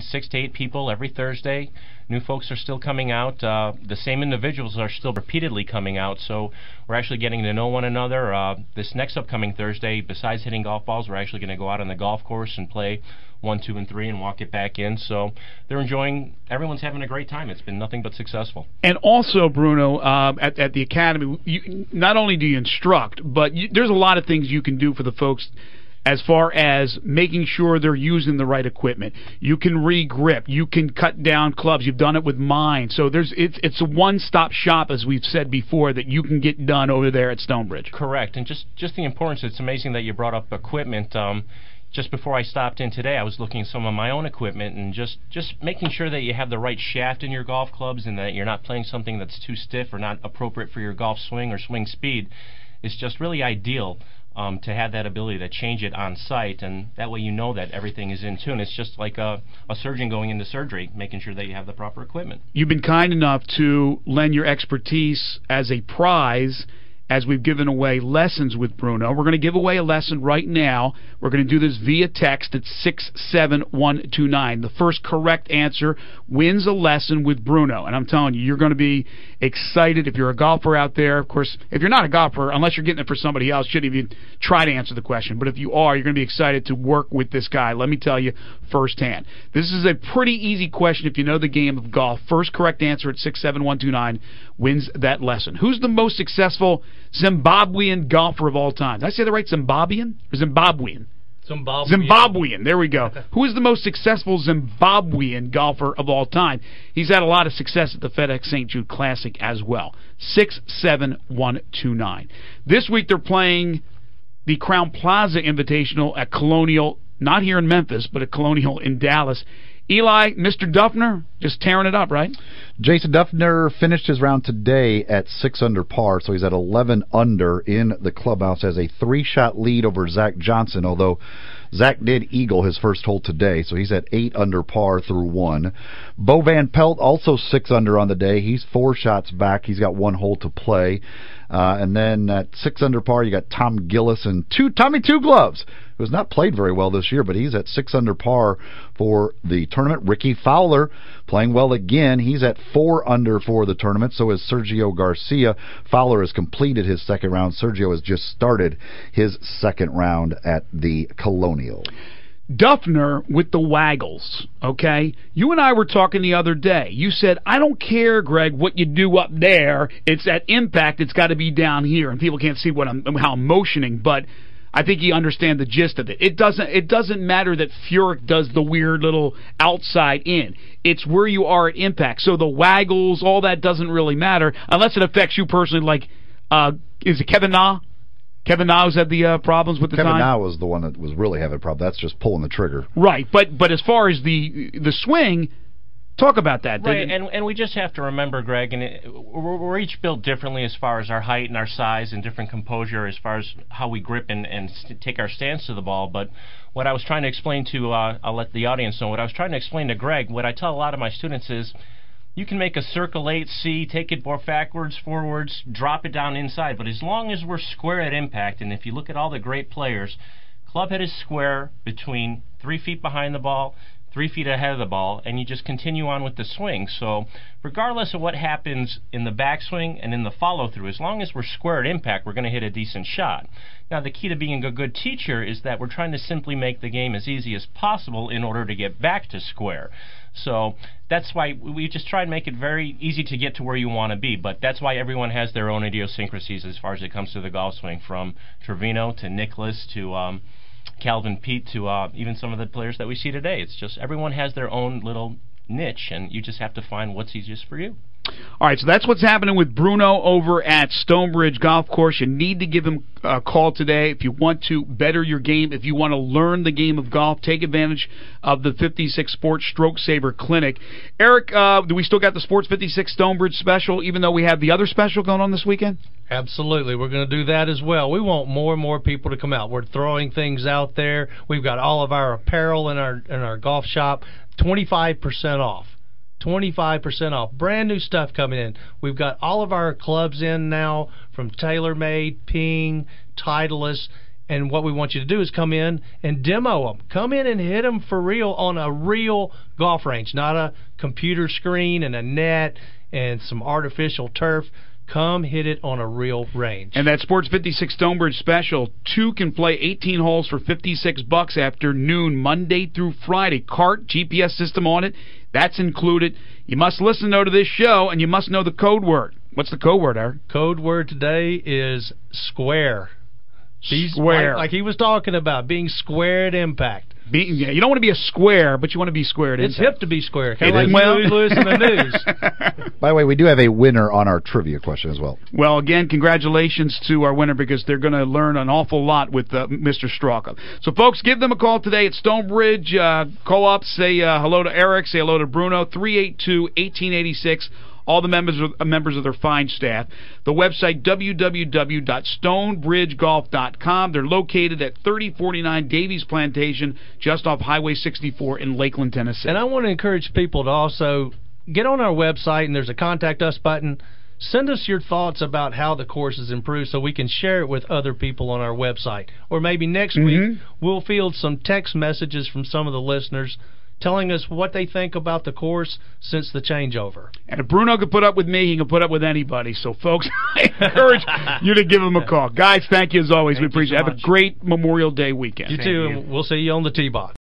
6 to 8 people every Thursday. New folks are still coming out. The same individuals are still repeatedly coming out, so we're actually getting to know one another. This next upcoming Thursday, besides hitting golf balls, we're actually going to go out on the golf course and play 1, 2, and 3 and walk it back in. So they're enjoying, everyone's having a great time. It's been nothing but successful. And also, Bruno, at the Academy, not only do you instruct, but there's a lot of things you can do for the folks as far as making sure they're using the right equipment. You can re-grip. You can cut down clubs. You've done it with mine. So it's a one-stop shop, as we've said before, that you can get done over there at Stonebridge. Correct. And just the importance, it's amazing that you brought up equipment. Just before I stopped in today, I was looking at some of my own equipment and just making sure that you have the right shaft in your golf clubs and that you're not playing something that's too stiff or not appropriate for your golf swing or swing speed is just really ideal. To have that ability to change it on site, and that way you know that everything is in tune. It's just like a surgeon going into surgery, making sure that you have the proper equipment. You've been kind enough to lend your expertise as a prize as we've given away lessons with Bruno. We're going to give away a lesson right now. We're going to do this via text at 67129. The first correct answer wins a lesson with Bruno. And I'm telling you, you're going to be excited if you're a golfer out there. Of course, if you're not a golfer, unless you're getting it for somebody else, shouldn't even try to answer the question. But if you are, you're going to be excited to work with this guy. Let me tell you firsthand. This is a pretty easy question if you know the game of golf. First correct answer at 67129 wins that lesson. Who's the most successful Zimbabwean golfer of all time? Did I say the right Zimbabwean? Or Zimbabwean? Zimbabwean. There we go. Who is the most successful Zimbabwean golfer of all time? He's had a lot of success at the FedEx St. Jude Classic as well. 67129. This week they're playing the Crown Plaza Invitational at Colonial, not here in Memphis, but at Colonial in Dallas. Eli, Mr. Duffner, just tearing it up, right? Jason Duffner finished his round today at 6 under par, so he's at 11 under in the clubhouse, has a 3-shot lead over Zach Johnson, although Zach did eagle his first hole today, so he's at 8 under par through 1. Bo Van Pelt also 6 under on the day. He's 4 shots back. He's got 1 hole to play. And then at 6 under par, you got Tom Gillis and Tommy Two Gloves, who has not played very well this year, but he's at 6 under par for the tournament. Ricky Fowler playing well again. He's at 4 under for the tournament. So is Sergio Garcia. Fowler has completed his second round. Sergio has just started his second round at the Colonial. Duffner with the waggles, okay? You and I were talking the other day. You said, I don't care, Greg, what you do up there. It's at impact. It's got to be down here. And people can't see how I'm motioning, but I think you understand the gist of it. It doesn't matter that Furyk does the weird little outside in. It's where you are at impact. So the waggles, all that doesn't really matter unless it affects you personally, like, is it Kevin Na? Kevin Na's had the problems with the time? Kevin Na was the one that was really having a problem. That's just pulling the trigger. Right, but as far as the swing, talk about that. Right, and we just have to remember, Greg, and we're each built differently as far as our height and our size and different composure as far as how we grip and take our stance to the ball. But what I was trying to explain to, I'll let the audience know, what I was trying to explain to Greg, what I tell a lot of my students is, you can make a circle 8C, take it more backwards, forwards, drop it down inside. But as long as we're square at impact, and if you look at all the great players, club head is square between 3 feet behind the ball, 3 feet ahead of the ball, and you just continue on with the swing. So regardless of what happens in the backswing and in the follow-through, as long as we're square at impact, we're going to hit a decent shot. Now, the key to being a good teacher is that we're trying to simply make the game as easy as possible in order to get back to square. So that's why we just try and make it very easy to get to where you want to be. But that's why everyone has their own idiosyncrasies as far as it comes to the golf swing, from Trevino to Nicholas to Calvin Pete to even some of the players that we see today. It's just everyone has their own little niche, and you just have to find what's easiest for you. All right, so that's what's happening with Bruno over at Stonebridge Golf Course. You need to give him a call today if you want to better your game, if you want to learn the game of golf. Take advantage of the 56 Sports Stroke Saver Clinic. Eric, do we still got the Sports 56 Stonebridge special, even though we have the other special going on this weekend? Absolutely. We're going to do that as well. We want more and more people to come out. We're throwing things out there. We've got all of our apparel in our golf shop, 25% off. 25% off. Brand new stuff coming in. We've got all of our clubs in now, from TaylorMade, Ping, Titleist. And what we want you to do is come in and demo them. Come in and hit them for real on a real golf range, not a computer screen and a net and some artificial turf. Come hit it on a real range. And that Sports 56 Stonebridge special, 2 can play 18 holes for $56 after noon, Monday through Friday. Cart, GPS system on it, that's included. You must listen, though, to this show, and you must know the code word. What's the code word, Eric? Code word today is square. Square. Like he was talking about, being square at impact. You don't want to be a square, but you want to be square at It's impact. hip to be square. Kind of like Well- Lewis and the news. By the way, we do have a winner on our trivia question as well. Well, again, congratulations to our winner because they're going to learn an awful lot with Mr. Straka. So, folks, give them a call today at Stonebridge. Call up, say hello to Eric, say hello to Bruno, 382-1886. All the members of their fine staff. The website, www.stonebridgegolf.com. They're located at 3049 Davies Plantation, just off Highway 64 in Lakeland, Tennessee. And I want to encourage people to also get on our website, and there's a Contact Us button. Send us your thoughts about how the course has improved so we can share it with other people on our website. Or maybe next week we'll field some text messages from some of the listeners telling us what they think about the course since the changeover. And if Bruno can put up with me, he can put up with anybody. So, folks, I encourage you to give him a call. Guys, thank you as always. We appreciate it. Have a great Memorial Day weekend. You too, and we'll see you on the tee box.